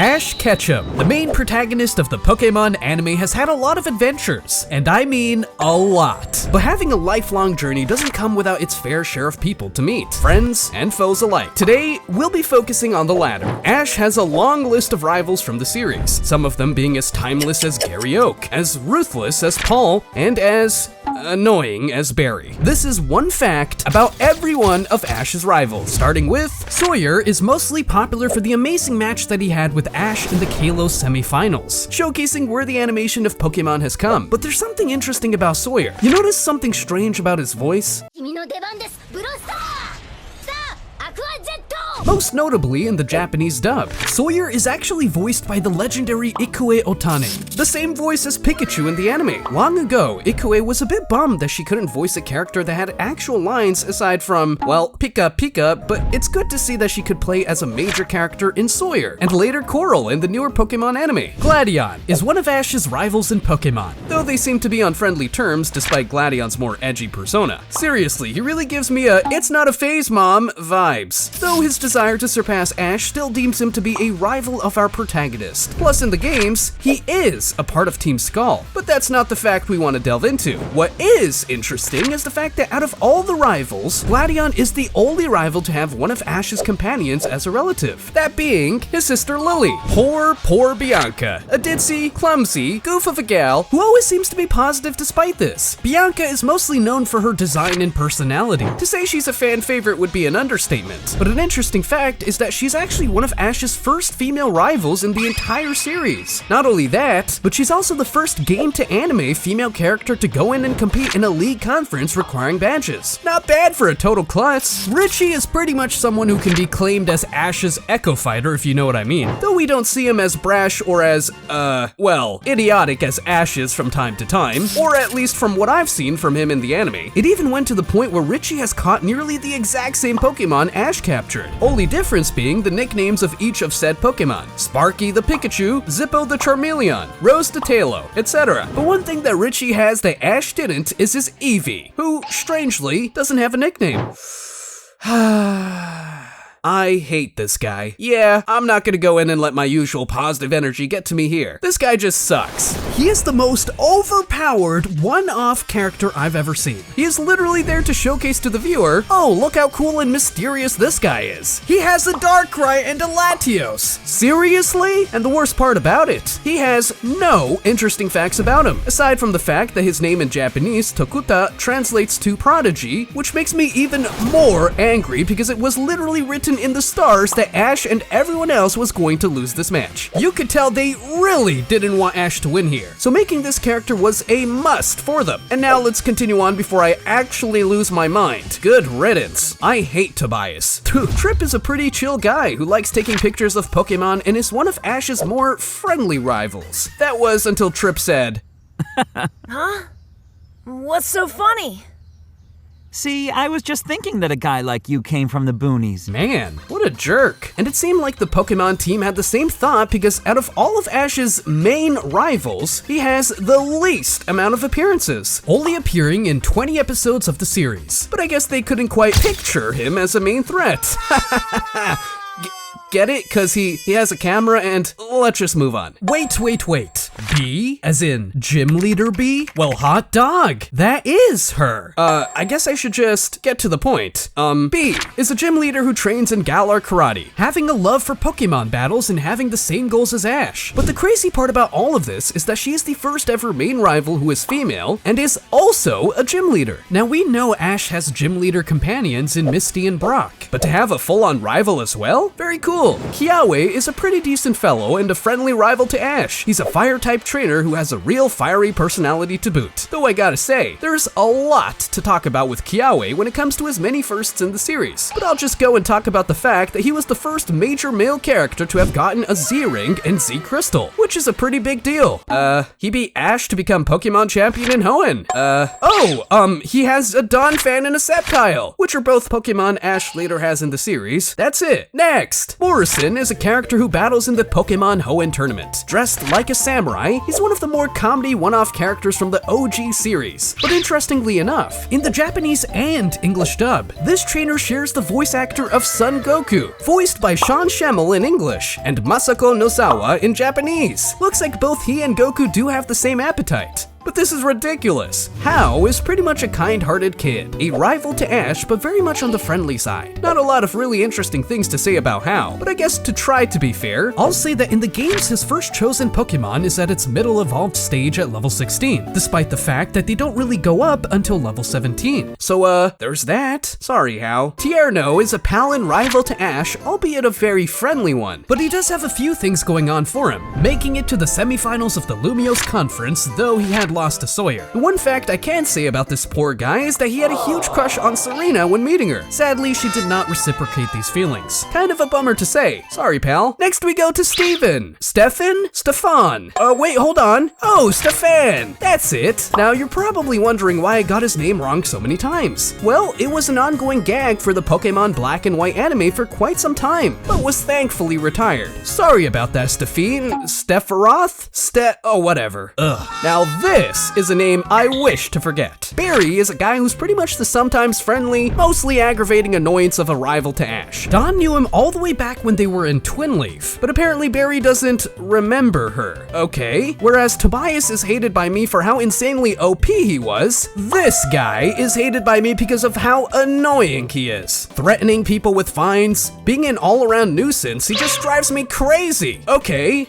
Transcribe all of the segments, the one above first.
Ash Ketchum, the main protagonist of the Pokemon anime, has had a lot of adventures, and I mean a lot. But having a lifelong journey doesn't come without its fair share of people to meet, friends and foes alike. Today, we'll be focusing on the latter. Ash has a long list of rivals from the series, some of them being as timeless as Gary Oak, as ruthless as Paul, and as annoying as Barry. This is one fact about every one of Ash's rivals, starting with Sawyer is mostly popular for the amazing match that he had with Ash in the Kalos semifinals, showcasing where the animation of Pokemon has come. But there's something interesting about Sawyer. You notice something strange about his voice? Most notably in the Japanese dub, Sawyer is actually voiced by the legendary Ikue Otane, the same voice as Pikachu in the anime. Long ago, Ikue was a bit bummed that she couldn't voice a character that had actual lines aside from, well, Pika Pika, but it's good to see that she could play as a major character in Sawyer, and later Coral in the newer Pokemon anime. Gladion is one of Ash's rivals in Pokemon, though they seem to be on friendly terms despite Gladion's more edgy persona. Seriously, he really gives me a "it's not a phase, mom" vibes, though his desire to surpass Ash still deems him to be a rival of our protagonist. Plus in the games, he is a part of Team Skull, but that's not the fact we want to delve into. What is interesting is the fact that out of all the rivals, Gladion is the only rival to have one of Ash's companions as a relative, that being his sister Lily. Poor Bianca, a ditzy, clumsy, goof of a gal who always seems to be positive despite this. Bianca is mostly known for her design and personality. To say she's a fan favorite would be an understatement, but an interesting fact is that she's actually one of Ash's first female rivals in the entire series. Not only that, but she's also the first game-to-anime female character to go in and compete in a league conference requiring badges. Not bad for a total klutz. Richie is pretty much someone who can be claimed as Ash's Echo Fighter, if you know what I mean. Though we don't see him as brash or as, well, idiotic as Ash is from time to time, or at least from what I've seen from him in the anime. It even went to the point where Richie has caught nearly the exact same Pokemon Ash captured. Only difference being the nicknames of each of said Pokemon. Sparky the Pikachu, Zippo the Charmeleon, Rose the Tailo, etc. But one thing that Richie has that Ash didn't is his Eevee, who, strangely, doesn't have a nickname. I hate this guy. Yeah, I'm not gonna go in and let my usual positive energy get to me here. This guy just sucks. He is the most overpowered one-off character I've ever seen. He is literally there to showcase to the viewer, oh, look how cool and mysterious this guy is. He has a Darkrai and a Latios. Seriously? And the worst part about it, he has no interesting facts about him, aside from the fact that his name in Japanese, Tokuta, translates to prodigy, which makes me even more angry because it was literally written in the stars that Ash and everyone else was going to lose this match. You could tell they really didn't want Ash to win here, so making this character was a must for them. And now let's continue on before I actually lose my mind. Good riddance. I hate Tobias. Trip is a pretty chill guy who likes taking pictures of Pokemon and is one of Ash's more friendly rivals. That was until Trip said, Huh? What's so funny? See, I was just thinking that a guy like you came from the boonies. Man, what a jerk. And it seemed like the Pokemon team had the same thought because out of all of Ash's main rivals, he has the least amount of appearances, only appearing in 20 episodes of the series. But I guess they couldn't quite picture him as a main threat. Get it? Cause he has a camera and let's just move on. Wait. B? As in gym leader B? Well, hot dog. That is her. I guess I should just get to the point. B is a gym leader who trains in Galar Karate, having a love for Pokemon battles and having the same goals as Ash. But the crazy part about all of this is that she is the first ever main rival who is female and is also a gym leader. Now we know Ash has gym leader companions in Misty and Brock, but to have a full-on rival as well? Very cool. Kiawe is a pretty decent fellow and a friendly rival to Ash. He's a fire-type trainer who has a real fiery personality to boot. Though I gotta say, there's a lot to talk about with Kiawe when it comes to his many firsts in the series. But I'll just go and talk about the fact that he was the first major male character to have gotten a Z-Ring and Z-Crystal, which is a pretty big deal. He beat Ash to become Pokemon champion in Hoenn. He has a Donphan and a Sceptile, which are both Pokemon Ash later has in the series. That's it. Next, Morrison is a character who battles in the Pokemon Hoenn tournament, dressed like a samurai Samurai, he's one of the more comedy one-off characters from the OG series. But interestingly enough, in the Japanese and English dub, this trainer shares the voice actor of Son Goku, voiced by Sean Schemmel in English, and Masako Nozawa in Japanese. Looks like both he and Goku do have the same appetite. But this is ridiculous. Hao is pretty much a kind-hearted kid, a rival to Ash, but very much on the friendly side. Not a lot of really interesting things to say about Hao, but I guess to try to be fair, I'll say that in the games his first chosen Pokemon is at its middle evolved stage at level 16, despite the fact that they don't really go up until level 17. So there's that. Sorry, Hao. Tierno is a pal and rival to Ash, albeit a very friendly one, but he does have a few things going on for him, making it to the semifinals of the Lumiose Conference, though he had lost to Sawyer. The one fact I can say about this poor guy is that he had a huge crush on Serena when meeting her. Sadly, she did not reciprocate these feelings. Kind of a bummer to say. Sorry, pal. Next we go to Steven. Stefan? Wait, hold on. Oh, Stefan! That's it. Now, you're probably wondering why I got his name wrong so many times. Well, it was an ongoing gag for the Pokemon Black and White anime for quite some time, but was thankfully retired. Sorry about that, Stefaroth? Oh, whatever. Ugh. Now this is a name I wish to forget. Barry is a guy who's pretty much the sometimes friendly, mostly aggravating annoyance of a rival to Ash. Dawn knew him all the way back when they were in Twin Leaf, but apparently Barry doesn't remember her. Okay. Whereas Tobias is hated by me for how insanely OP he was, this guy is hated by me because of how annoying he is. Threatening people with fines, being an all-around nuisance, he just drives me crazy. Okay.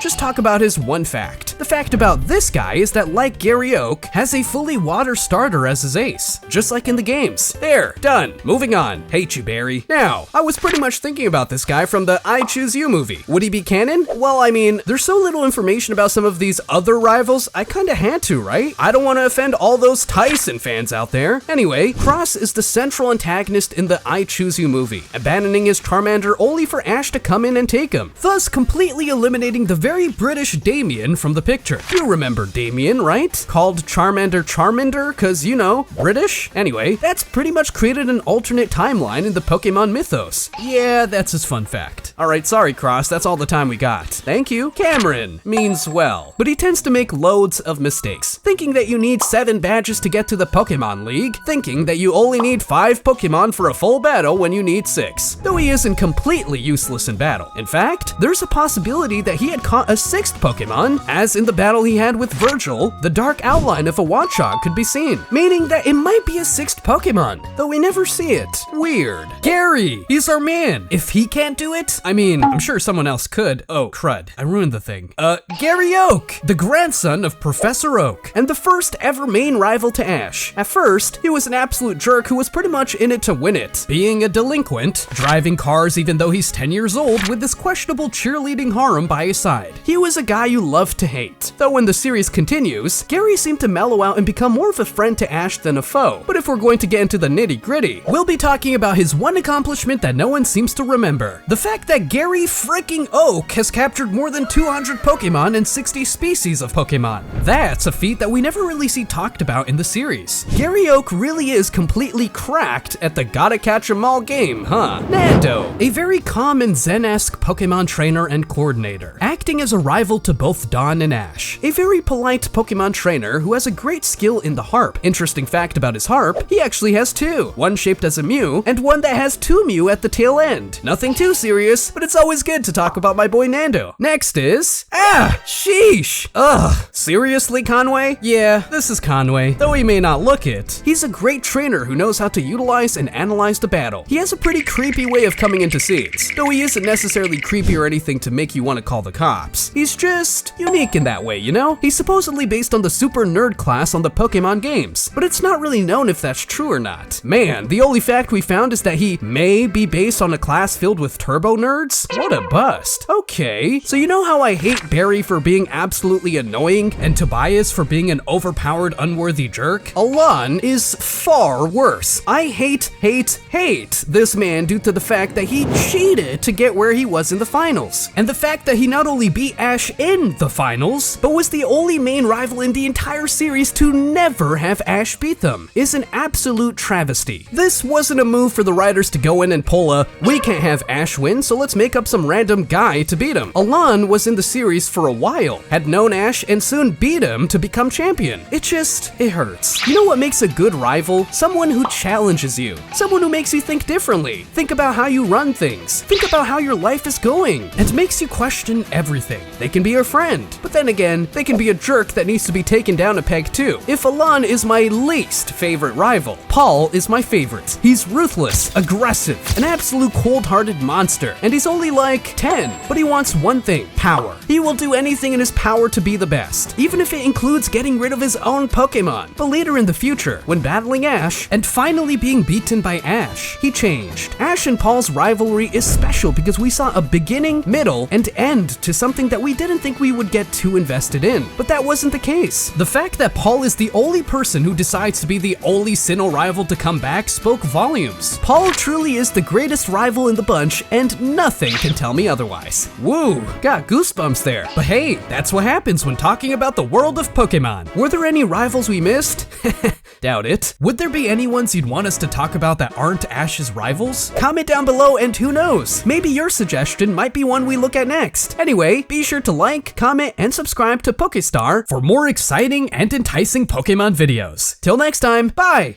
Just talk about his one fact. The fact about this guy is that, like Gary Oak, has a fully water starter as his ace, just like in the games. There, done. Moving on. Hate you, Barry. Now, I was pretty much thinking about this guy from the I Choose You movie. Would he be canon? Well, I mean, there's so little information about some of these other rivals, I kinda had to, right? I don't want to offend all those Tyson fans out there. Anyway, Cross is the central antagonist in the I Choose You movie, abandoning his Charmander only for Ash to come in and take him, thus completely eliminating the very British Damien from the picture. You remember Damien, right? Called Charmander, cause, you know, British? Anyway, that's pretty much created an alternate timeline in the Pokemon mythos. Yeah, that's his fun fact. Alright, sorry Cross, that's all the time we got. Thank you. Cameron means well, but he tends to make loads of mistakes. Thinking that you need 7 badges to get to the Pokemon League, thinking that you only need 5 Pokemon for a full battle when you need 6. Though he isn't completely useless in battle. In fact, there's a possibility that he had caught a 6th Pokemon, as in the battle he had with Virgil, the dark outline of a Watchog could be seen, meaning that it might be a 6th Pokemon, though we never see it. Weird. Gary, he's our man. If he can't do it, I mean, I'm sure someone else could. Oh, crud, I ruined the thing. Gary Oak, the grandson of Professor Oak, and the first ever main rival to Ash. At first, he was an absolute jerk who was pretty much in it to win it, being a delinquent, driving cars even though he's 10 years old with this questionable cheerleading harem by his side. He was a guy you love to hate. Though when the series continues, Gary seemed to mellow out and become more of a friend to Ash than a foe. But if we're going to get into the nitty-gritty, we'll be talking about his one accomplishment that no one seems to remember. The fact that Gary freaking Oak has captured more than 200 Pokemon and 60 species of Pokemon. That's a feat that we never really see talked about in the series. Gary Oak really is completely cracked at the gotta catch 'em all game, huh? Nando, a very calm and zen-esque Pokemon trainer and coordinator, acting as a rival to both Dawn and Ash. A very polite Pokemon trainer who has a great skill in the harp. Interesting fact about his harp, he actually has 2. One shaped as a Mew, and one that has 2 Mew at the tail end. Nothing too serious, but it's always good to talk about my boy Nando. Next is... sheesh! Ugh. Seriously, Conway? Yeah, this is Conway. Though he may not look it, he's a great trainer who knows how to utilize and analyze the battle. He has a pretty creepy way of coming into scenes, though he isn't necessarily creepy or anything to make you want to call the cops. He's just unique in that way, you know? He's supposedly based on the super nerd class on the Pokemon games, but it's not really known if that's true or not. Man, the only fact we found is that he may be based on a class filled with turbo nerds? What a bust. Okay, so you know how I hate Barry for being absolutely annoying and Tobias for being an overpowered, unworthy jerk? Alon is far worse. I hate this man due to the fact that he cheated to get where he was in the finals. And the fact that he not only beat Ash in the finals, but was the only main main rival in the entire series to never have Ash beat them is an absolute travesty. This wasn't a move for the writers to go in and pull a, we can't have Ash win, so let's make up some random guy to beat him. Alon was in the series for a while, had known Ash, and soon beat him to become champion. It hurts. You know what makes a good rival? Someone who challenges you. Someone who makes you think differently. Think about how you run things. Think about how your life is going, and makes you question everything. They can be your friend, but then again, they can be a jerk that needs to be taken down a peg too. If Alon is my least favorite rival, Paul is my favorite. He's ruthless, aggressive, an absolute cold-hearted monster, and he's only like 10, but he wants one thing: power. He will do anything in his power to be the best, even if it includes getting rid of his own Pokemon. But later in the future, when battling Ash and finally being beaten by Ash, he changed. Ash and Paul's rivalry is special because we saw a beginning, middle, and end to something that we didn't think we would get too invested in. But that wasn't the case. The fact that Paul is the only person who decides to be the only Sinnoh rival to come back spoke volumes. Paul truly is the greatest rival in the bunch, and nothing can tell me otherwise. Woo, got goosebumps there. But hey, that's what happens when talking about the world of Pokemon. Were there any rivals we missed? Doubt it. Would there be any ones you'd want us to talk about that aren't Ash's rivals? Comment down below, and who knows, maybe your suggestion might be one we look at next. Anyway, be sure to like, comment, and subscribe to Pokestar for more exciting and enticing Pokemon videos. Till next time, bye!